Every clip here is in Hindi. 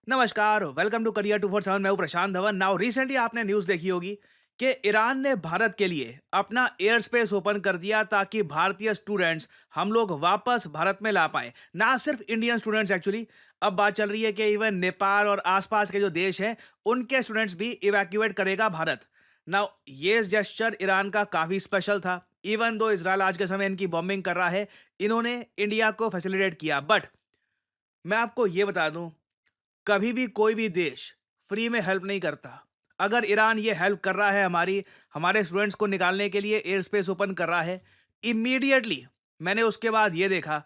नमस्कार, वेलकम टू करियर 247। मैं हूं प्रशांत धवन। नाउ रिसेंटली आपने न्यूज़ देखी होगी कि ईरान ने भारत के लिए अपना एयर स्पेस ओपन कर दिया ताकि भारतीय स्टूडेंट्स हम लोग वापस भारत में ला पाएं। ना सिर्फ इंडियन स्टूडेंट्स, एक्चुअली अब बात चल रही है कि इवन नेपाल और आसपास के जो देश हैं उनके स्टूडेंट्स भी इवैक्यूएट करेगा भारत। नाउ ये जेस्चर ईरान का काफ़ी स्पेशल था। इवन दो इसराइल आज के समय इनकी बॉम्बिंग कर रहा है, इन्होंने इंडिया को फैसिलिटेट किया। बट मैं आपको ये बता दूं, कभी भी कोई भी देश फ्री में हेल्प नहीं करता। अगर ईरान ये हेल्प कर रहा है हमारे स्टूडेंट्स को निकालने के लिए एयर स्पेस ओपन कर रहा है, इमीडिएटली मैंने उसके बाद ये देखा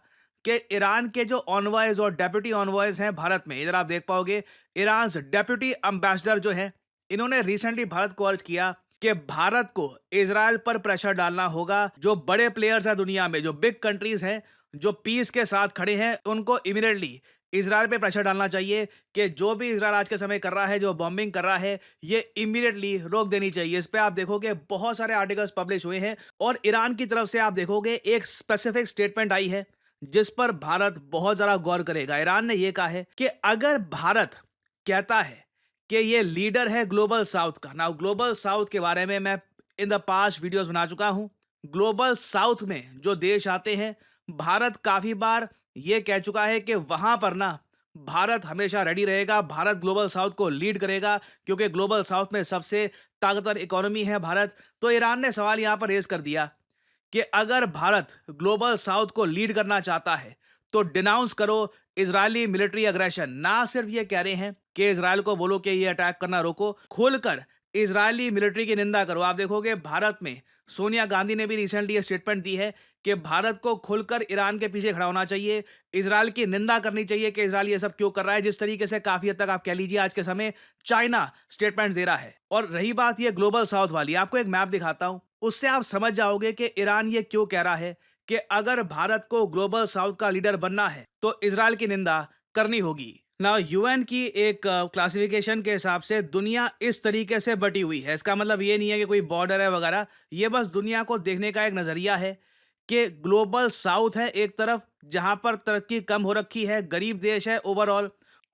कि ईरान के जो ऑनवॉयज और डेप्यूटी ऑनवॉयज हैं भारत में, इधर आप देख पाओगे ईरान डेप्यूटी एम्बेसडर जो हैं, इन्होंने रिसेंटली भारत को अर्ज किया कि भारत को इजराइल पर प्रेशर डालना होगा। जो बड़े प्लेयर्स हैं दुनिया में, जो बिग कंट्रीज हैं, जो पीस के साथ खड़े हैं, उनको इमीडिएटली इजराइल पे प्रेशर डालना चाहिए कि जो भी इजराइल आज के समय कर रहा है, जो बॉम्बिंग कर रहा है, ये इमीडिएटली रोक देनी चाहिए। इस पे आप देखोगे बहुत सारे आर्टिकल्स पब्लिश हुए हैं और ईरान की तरफ से आप देखोगे एक स्पेसिफिक स्टेटमेंट आई है जिस पर भारत बहुत ज़्यादा गौर करेगा। ईरान ने यह कहा है कि अगर भारत कहता है कि ये लीडर है ग्लोबल साउथ का। नाउ ग्लोबल साउथ के बारे में मैं इन द पास्ट वीडियोस बना चुका हूं। ग्लोबल साउथ में जो देश आते हैं, भारत काफी बार ये कह चुका है कि वहां पर ना भारत हमेशा रेडी रहेगा, भारत ग्लोबल साउथ को लीड करेगा क्योंकि ग्लोबल साउथ में सबसे ताकतवर इकोनॉमी है भारत। तो ईरान ने सवाल यहां पर रेज कर दिया कि अगर भारत ग्लोबल साउथ को लीड करना चाहता है तो डिनाउंस करो इजरायली मिलिट्री अग्रेशन। ना सिर्फ ये कह रहे हैं कि इजराइल को बोलो कि ये अटैक करना रोको, खुलकर इजरायली मिलिट्री की निंदा करो। आप देखोगे भारत में सोनिया गांधी ने भी रिसेंटली ये स्टेटमेंट दी है कि भारत को खुलकर ईरान के पीछे खड़ा होना चाहिए, इजराइल की निंदा करनी चाहिए कि इजराइल ये सब क्यों कर रहा है। जिस तरीके से काफी हद तक आप कह लीजिए आज के समय चाइना स्टेटमेंट दे रहा है। और रही बात ये ग्लोबल साउथ वाली, आपको एक मैप दिखाता हूं, उससे आप समझ जाओगे कि ईरान ये क्यों कह रहा है कि अगर भारत को ग्लोबल साउथ का लीडर बनना है तो इजराइल की निंदा करनी होगी। ना यूएन की एक क्लासिफिकेशन के हिसाब से दुनिया इस तरीके से बटी हुई है। इसका मतलब ये नहीं है कि कोई बॉर्डर है वगैरह, ये बस दुनिया को देखने का एक नजरिया है कि ग्लोबल साउथ है एक तरफ जहां पर तरक्की कम हो रखी है, गरीब देश है ओवरऑल,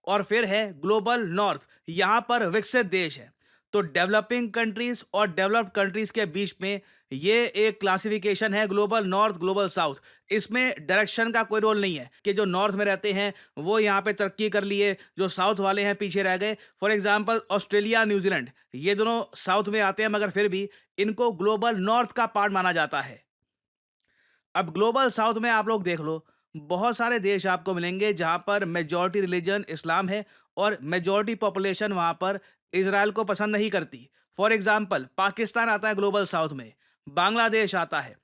और फिर है ग्लोबल नॉर्थ, यहां पर विकसित देश है। तो डेवलपिंग कंट्रीज और डेवलप्ड कंट्रीज के बीच में ये एक क्लासिफिकेशन है, ग्लोबल नॉर्थ ग्लोबल साउथ। इसमें डायरेक्शन का कोई रोल नहीं है कि जो नॉर्थ में रहते हैं वो यहाँ पे तरक्की कर लिए, जो साउथ वाले हैं पीछे रह गए। फॉर एग्जांपल ऑस्ट्रेलिया, न्यूजीलैंड, ये दोनों साउथ में आते हैं मगर फिर भी इनको ग्लोबल नॉर्थ का पार्ट माना जाता है। अब ग्लोबल साउथ में आप लोग देख लो, बहुत सारे देश आपको मिलेंगे जहां पर मेजॉरिटी रिलीजन इस्लाम है और मेजॉरिटी पॉपुलेशन वहां पर इजराइल को पसंद नहीं करती। फॉर एग्जांपल पाकिस्तान आता है ग्लोबल साउथ में, बांग्लादेश आता है,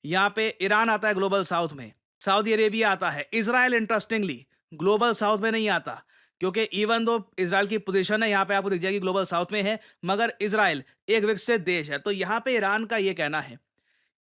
यहाँ पे ईरान आता है ग्लोबल साउथ में, सऊदी अरेबिया आता है। इजराइल इंटरेस्टिंगली ग्लोबल साउथ में नहीं आता क्योंकि इवन दो इजराइल की पोजीशन है यहाँ पे आपको दिख जाएगी ग्लोबल साउथ में है, मगर इजराइल एक विकसित देश है। तो यहाँ पे ईरान का ये कहना है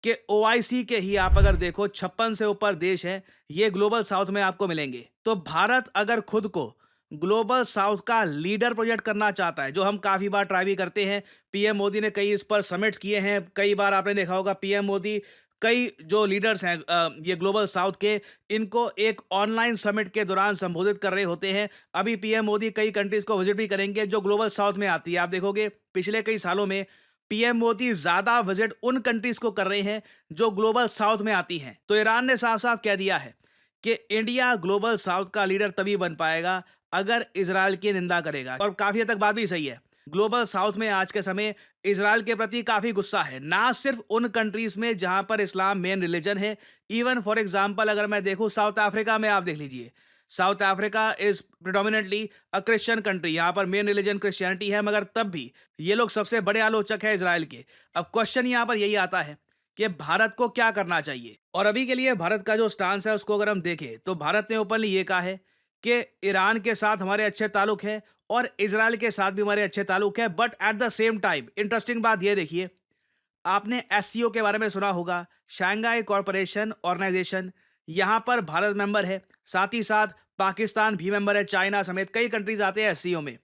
कि ओआईसी के ही आप अगर देखो 56 से ऊपर देश हैं, ये ग्लोबल साउथ में आपको मिलेंगे। तो भारत अगर खुद को ग्लोबल साउथ का लीडर प्रोजेक्ट करना चाहता है, जो हम काफी बार ट्राई भी करते हैं, पीएम मोदी ने कई इस पर समिट्स किए हैं, कई बार आपने देखा होगा पीएम मोदी कई जो लीडर्स हैं ये ग्लोबल साउथ के, इनको एक ऑनलाइन समिट के दौरान संबोधित कर रहे होते हैं। अभी पीएम मोदी कई कंट्रीज को विजिट भी करेंगे जो ग्लोबल साउथ में आती है। आप देखोगे पिछले कई सालों में पीएम मोदी ज्यादा विजिट उन कंट्रीज को कर रहे हैं जो ग्लोबल साउथ में आती हैं। तो ईरान ने साफ साफ कह दिया है कि इंडिया ग्लोबल साउथ का लीडर तभी बन पाएगा अगर इजराइल की निंदा करेगा। और काफी हद तक बात भी सही है। ग्लोबल साउथ में आज के समय इजराइल के प्रति काफी गुस्सा है, ना सिर्फ उन कंट्रीज में जहां पर इस्लाम मेन रिलीजन है। इवन फॉर एग्जांपल अगर मैं देखूं साउथ अफ्रीका में, आप देख लीजिए, south Africa is predominantly a Christian country, यहाँ पर मेन रिलीजन क्रिश्चियनिटी है, मगर तब भी ये लोग सबसे बड़े आलोचक है इजराइल के। अब क्वेश्चन यहाँ पर यही आता है कि भारत को क्या करना चाहिए। और अभी के लिए भारत का जो स्टांस है उसको अगर हम देखें तो भारत ने ओपनली ये कहा है कि ईरान के साथ हमारे अच्छे ताल्लुक है और इजराइल के साथ भी हमारे अच्छे ताल्लुक है। But at the same time interesting बात ये देखिए, आपने एससीओ के बारे में सुना होगा, शंघाई कॉरपोरेशन ऑर्गेनाइजेशन, यहां पर भारत मेंबर है, साथ ही साथ पाकिस्तान भी मेंबर है, चाइना समेत कई कंट्रीज आते हैं एससीओ में।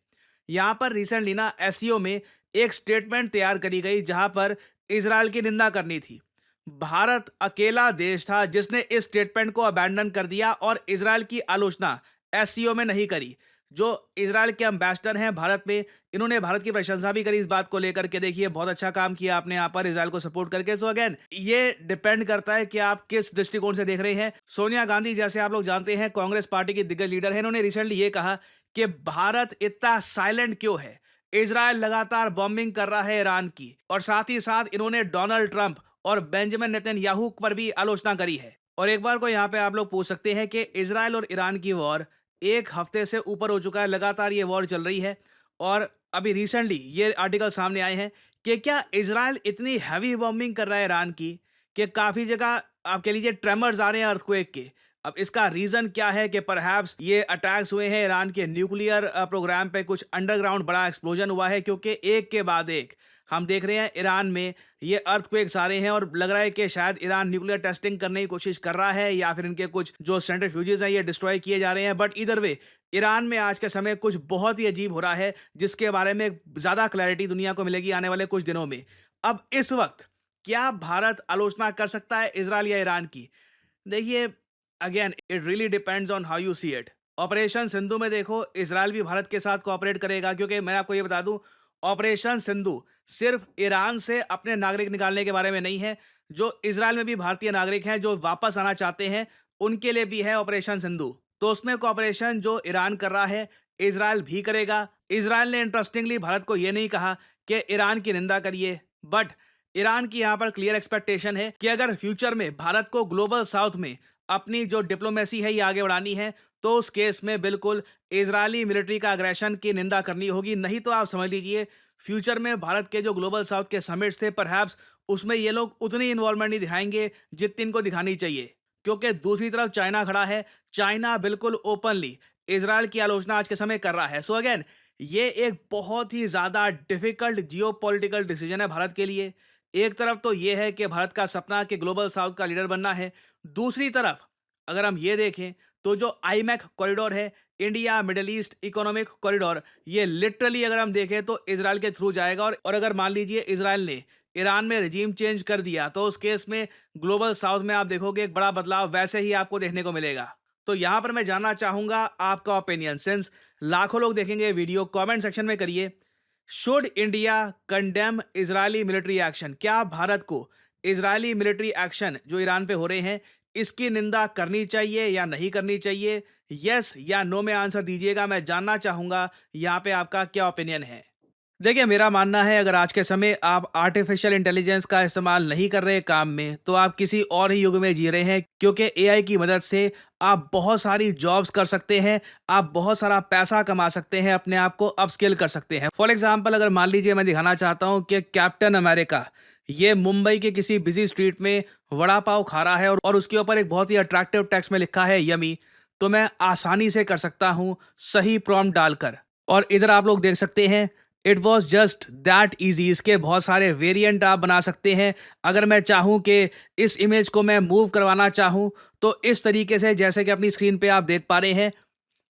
यहां पर रिसेंटली ना एससीओ में एक स्टेटमेंट तैयार करी गई जहां पर इजराइल की निंदा करनी थी। भारत अकेला देश था जिसने इस स्टेटमेंट को अबैंडन कर दिया और इजराइल की आलोचना एससीओ में नहीं करी। जो इजराइल के एम्बेसडर हैं भारत में, इन्होंने भारत की प्रशंसा भी करी इस बात को लेकर के देखिए बहुत अच्छा काम किया आपने यहाँ पर इजराइल को सपोर्ट करके। सो अगेन ये डिपेंड करता है कि आप किस दृष्टिकोण से देख रहे हैं। सोनिया गांधी जैसे आप लोग जानते हैं कांग्रेस पार्टी की दिग्गज लीडर है, इन्होंने रिसेंटली ये कहा कि भारत इतना साइलेंट क्यों है, इजराइल लगातार बॉम्बिंग कर रहा है ईरान की। और साथ ही साथ इन्होंने डोनाल्ड ट्रंप और बेंजामिन नेतन्याहू पर भी आलोचना करी है। और एक बार को यहाँ पे आप लोग पूछ सकते हैं कि इजराइल और ईरान की वॉर एक हफ्ते से ऊपर हो चुका है, लगातार ये वॉर चल रही है। और अभी रिसेंटली ये आर्टिकल सामने आए हैं कि क्या इजराइल इतनी हैवी बॉम्बिंग कर रहा है ईरान की कि काफ़ी जगह आप कह लीजिए ट्रेमर्स आ रहे हैं अर्थक्वेक के। अब इसका रीज़न क्या है कि परहैप्स ये अटैक्स हुए हैं ईरान के न्यूक्लियर प्रोग्राम पे, कुछ अंडरग्राउंड बड़ा एक्सप्लोजन हुआ है, क्योंकि एक के बाद एक हम देख रहे हैं ईरान में ये अर्थक्वेक्स आ रहे हैं। और लग रहा है कि शायद ईरान न्यूक्लियर टेस्टिंग करने की कोशिश कर रहा है या फिर इनके कुछ जो सेंट्रीफ्यूजेस हैं ये डिस्ट्रॉय किए जा रहे हैं। बट इधर वे ईरान में आज के समय कुछ बहुत ही अजीब हो रहा है, जिसके बारे में ज़्यादा क्लैरिटी दुनिया को मिलेगी आने वाले कुछ दिनों में। अब इस वक्त क्या भारत आलोचना कर सकता है इजराइल या ईरान की? देखिए again it really depends on how you see it. Operation Sindhu में देखो इजराइल भी भारत के साथ कोऑपरेट करेगा, क्योंकि मैं आपको ये बता दूं ऑपरेशन सिंधु सिर्फ ईरान से अपने नागरिक निकालने के बारे में नहीं है। जो इजराइल में भी भारतीय नागरिक हैं जो वापस आना चाहते हैं उनके लिए भी है ऑपरेशन सिंधु। तो उसमें कोऑपरेशन जो ईरान कर रहा है इजराइल भी करेगा। इजराइल ने इंटरेस्टिंगली भारत को यह नहीं कहा कि ईरान की निंदा करिए, बट ईरान की यहां पर क्लियर एक्सपेक्टेशन है कि अगर फ्यूचर में भारत को ग्लोबल साउथ में अपनी जो डिप्लोमेसी है ये आगे बढ़ानी है तो उस केस में बिल्कुल इजरायली मिलिट्री का अग्रेशन की निंदा करनी होगी। नहीं तो आप समझ लीजिए फ्यूचर में भारत के जो ग्लोबल साउथ के समिट्स थे परहैप्स उसमें ये लोग उतनी इन्वॉल्वमेंट नहीं दिखाएंगे जितनी इनको दिखानी चाहिए, क्योंकि दूसरी तरफ चाइना खड़ा है। चाइना बिल्कुल ओपनली इजराइल की आलोचना आज के समय कर रहा है। सो अगेन ये एक बहुत ही ज़्यादा डिफिकल्ट जियोपॉलिटिकल डिसीजन है भारत के लिए। एक तरफ तो ये है कि भारत का सपना कि ग्लोबल साउथ का लीडर बनना है, दूसरी तरफ अगर हम ये देखें तो जो आईमैक कॉरिडोर है, India middle east economic corridor, ये लिटरली अगर हम देखें तो इजराइल के थ्रू जाएगा। और अगर मान लीजिए इजराइल ने ईरान में रजीम चेंज कर दिया तो उस केस में ग्लोबल साउथ में आप देखोगे एक बड़ा बदलाव वैसे ही आपको देखने को मिलेगा। तो यहां पर मैं जानना चाहूंगा आपका ओपिनियन, सिंस लाखों लोग देखेंगे वीडियो, कमेंट सेक्शन में करिए। Should India condemn Israeli military action? क्या भारत को इजरायली मिलिट्री एक्शन जो ईरान पे हो रहे हैं इसकी निंदा करनी चाहिए या नहीं करनी चाहिए? यस या नो में आंसर दीजिएगा। मैं जानना चाहूंगा यहाँ पे आपका क्या ओपिनियन है। देखिए मेरा मानना है अगर आज के समय आप आर्टिफिशियल इंटेलिजेंस का इस्तेमाल नहीं कर रहे काम में तो आप किसी और ही युग में जी रहे हैं, क्योंकि एआई की मदद से आप बहुत सारी जॉब्स कर सकते हैं, आप बहुत सारा पैसा कमा सकते हैं, अपने आप को अपस्किल कर सकते हैं। फॉर एग्जांपल अगर मान लीजिए मैं दिखाना चाहता हूं कि कैप्टन अमेरिका ये मुंबई के किसी बिजी स्ट्रीट में वड़ा पाव खा रहा है और उसके ऊपर एक बहुत ही अट्रैक्टिव टेक्स्ट में लिखा है यमी, तो मैं आसानी से कर सकता हूं सही प्रॉम्प्ट डालकर। और इधर आप लोग देख सकते हैं it was just that easy. इसके बहुत सारे वेरिएंट आप बना सकते हैं। अगर मैं चाहूँ कि इस इमेज को मैं मूव करवाना चाहूँ तो इस तरीके से, जैसे कि अपनी स्क्रीन पे आप देख पा रहे हैं,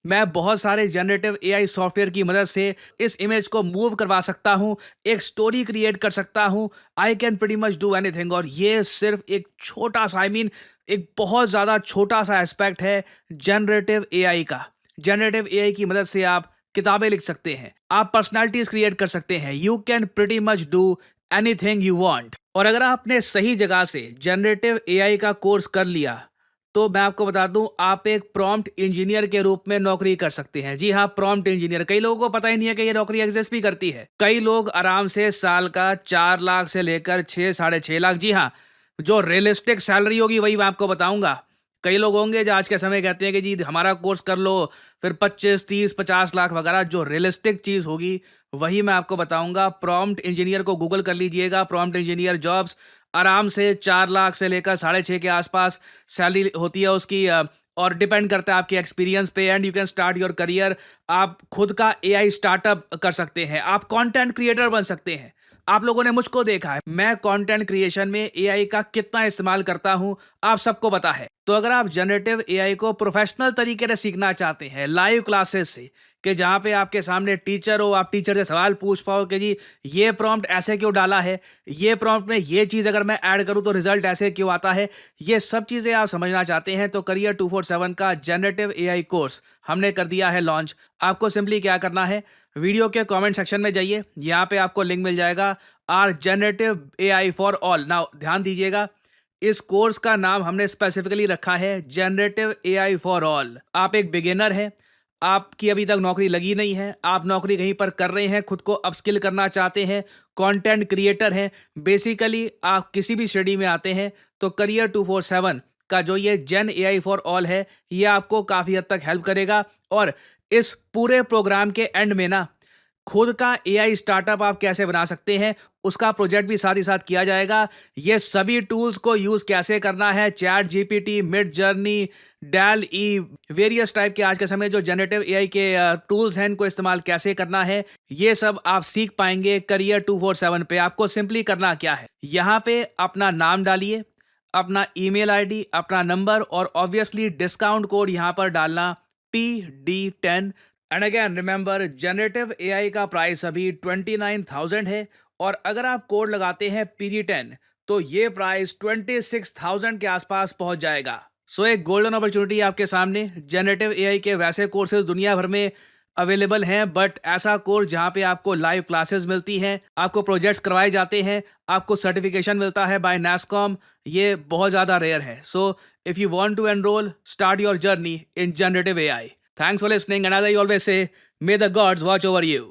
मैं बहुत सारे जनरेटिव एआई सॉफ्टवेयर की मदद से इस इमेज को मूव करवा सकता हूँ, एक स्टोरी क्रिएट कर सकता हूँ। I can pretty much do anything. और ये सिर्फ एक छोटा सा एक बहुत ज़्यादा छोटा सा एस्पेक्ट है जनरेटिव एआई का। जनरेटिव एआई की मदद से आप किताबें लिख सकते हैं, आप पर्सनालिटीज क्रिएट कर सकते हैं। You can pretty much do anything you want. और अगर आपने सही जगह से जनरेटिव एआई का कोर्स कर लिया तो मैं आपको बता दूं आप एक प्रॉम्प्ट इंजीनियर के रूप में नौकरी कर सकते हैं। जी हाँ, प्रॉम्प्ट इंजीनियर। कई लोगों को पता ही नहीं है कि ये नौकरी एग्जिस्ट भी करती है। कई लोग आराम से साल का 4 लाख से लेकर 6 साढ़े 6 लाख, जी हाँ, जो रियलिस्टिक सैलरी होगी वही मैं आपको बताऊंगा। कई लोग होंगे जो आज के समय कहते हैं कि जी हमारा कोर्स कर लो फिर 25 30 50 लाख वगैरह। जो रियलिस्टिक चीज़ होगी वही मैं आपको बताऊंगा। प्रॉम्प्ट इंजीनियर को गूगल कर लीजिएगा, प्रॉम्प्ट इंजीनियर जॉब्स, आराम से 4 लाख से लेकर 6.5 के आसपास सैलरी होती है उसकी। और डिपेंड करता है आपके एक्सपीरियंस पे। And you can start your career. आप खुद का एआई स्टार्टअप कर सकते हैं, आप कंटेंट क्रिएटर बन सकते हैं। आप लोगों ने मुझको देखा है, मैं कंटेंट क्रिएशन में एआई का कितना इस्तेमाल करता हूं। आप सबको पता है। तो अगर आप जनरेटिव एआई को प्रोफेशनल तरीके से सीखना चाहते हैं, लाइव क्लासेस से, कि जहाँ पे आपके सामने टीचर हो, आप टीचर से सवाल पूछ पाओ कि जी ये प्रॉम्प्ट ऐसे क्यों डाला है, ये प्रॉम्प्ट में ये चीज़ अगर मैं ऐड करूँ तो रिजल्ट ऐसे क्यों आता है, ये सब चीज़ें आप समझना चाहते हैं तो करियर 247 का जनरेटिव एआई कोर्स हमने कर दिया है लॉन्च। आपको सिंपली क्या करना है, वीडियो के कमेंट सेक्शन में जाइए, यहाँ पे आपको लिंक मिल जाएगा our generative AI for all. Now ध्यान दीजिएगा, इस कोर्स का नाम हमने स्पेसिफिकली रखा है जनरेटिव एआई फॉर ऑल। आप एक बिगिनर हैं, आपकी अभी तक नौकरी लगी नहीं है, आप नौकरी कहीं पर कर रहे हैं, खुद को अपस्किल करना चाहते हैं, कंटेंट क्रिएटर हैं, बेसिकली आप किसी भी स्टडी में आते हैं तो करियर 247 का जो ये जेन एआई फॉर ऑल है, ये आपको काफ़ी हद तक हेल्प करेगा। और इस पूरे प्रोग्राम के एंड में ना, खुद का एआई स्टार्टअप आप कैसे बना सकते हैं, उसका प्रोजेक्ट भी साथ ही साथ किया जाएगा। ये सभी टूल्स को यूज़ कैसे करना है, ChatGPT, Midjourney, DALL E, various type के आज के समय जो जनरेटिव एआई के टूल्स हैं, इनको इस्तेमाल कैसे करना है, ये सब आप सीख पाएंगे करियर 247 पे। आपको सिंपली करना क्या है, यहाँ पे अपना नाम डालिए, अपना ईमेल आईडी, अपना नंबर और ऑब्वियसली डिस्काउंट कोड यहाँ पर डालना PD10। And again remember, generative AI का प्राइस अभी 29,000 है और अगर आप कोड लगाते हैं PD10 तो ये प्राइस 26,000 के आसपास पहुंच जाएगा। सो एक गोल्डन अपॉर्चुनिटी आपके सामने। जनरेटिव एआई के वैसे कोर्सेज दुनिया भर में अवेलेबल हैं, बट ऐसा कोर्स जहां पे आपको लाइव क्लासेस मिलती हैं, आपको प्रोजेक्ट्स करवाए जाते हैं, आपको सर्टिफिकेशन मिलता है बाय NASSCOM, ये बहुत ज़्यादा रेयर है। So if you want to enrol, start your journey in generative AI. Thanks for listening, and as I always say, may the gods watch over you.